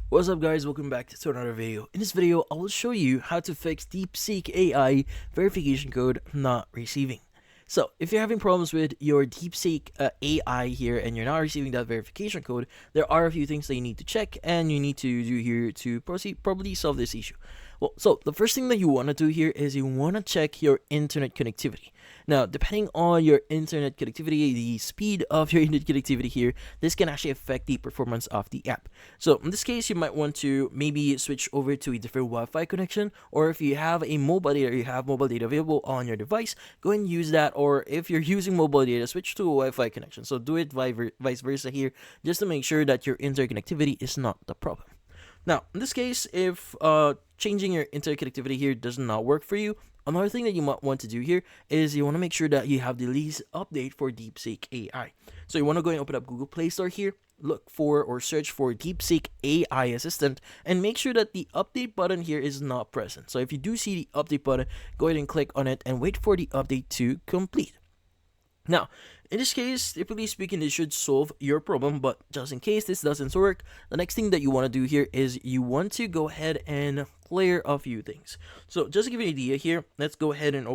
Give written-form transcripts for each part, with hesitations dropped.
What's up guys, welcome back to another video. In this video, I will show you how to fix Deepseek AI verification code not receiving. So, if you're having problems with your Deepseek AI here and you're not receiving that verification code, there are a few things that you need to check and you need to do here to probably solve this issue. Well, so the first thing that you want to do here is you want to check your internet connectivity. Now, depending on your internet connectivity, the speed of your internet connectivity here, this can actually affect the performance of the app. So in this case, you might want to maybe switch over to a different Wi-Fi connection, or if you have a mobile data, you have mobile data available on your device, go and use that. Or if you're using mobile data, switch to a Wi-Fi connection. So do it vice versa here, just to make sure that your internet connectivity is not the problem. Now, in this case, if changing your internet connectivity here does not work for you, another thing that you might want to do here is you want to make sure that you have the latest update for Deepseek AI. So you want to go and open up Google Play Store here, look for or search for Deepseek AI Assistant, and make sure that the update button here is not present. So if you do see the update button, go ahead and click on it and wait for the update to complete. Now, in this case, typically speaking, this should solve your problem, but just in case this doesn't work, the next thing that you want to do here is you want to go ahead and clear a few things. So just to give you an idea here, let's go ahead and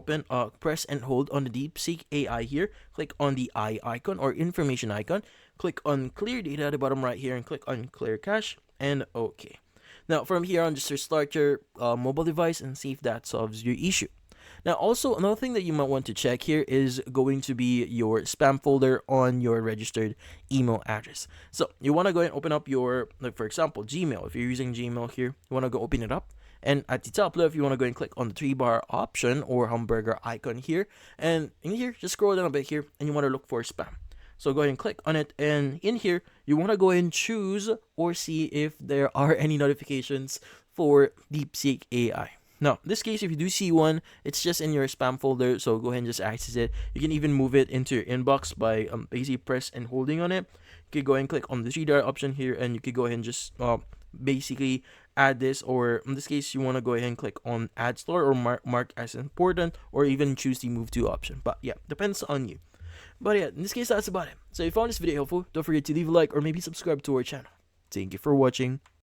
press and hold on the Deepseek AI here, click on the eye icon or information icon, click on clear data at the bottom right here and click on clear cache and OK. Now from here on, just restart your mobile device and see if that solves your issue. Now, also, another thing that you might want to check here is going to be your spam folder on your registered email address. So you want to go and open up your, like for example, Gmail. If you're using Gmail here, you want to go open it up. And at the top left, you want to go and click on the 3-bar option or hamburger icon here. And in here, just scroll down a bit here and you want to look for spam. So go ahead and click on it, and in here, you want to go and choose or see if there are any notifications for Deepseek AI. Now, in this case, if you do see one, it's just in your spam folder, so go ahead and just access it. You can even move it into your inbox by basically press and holding on it. You can go ahead and click on the 3-dot option here, and you can go ahead and just basically add this, or in this case, you want to go ahead and click on add store or mark as important, or even choose the move to option. But yeah, depends on you. But yeah, in this case, that's about it. So if you found this video helpful, don't forget to leave a like or maybe subscribe to our channel. Thank you for watching.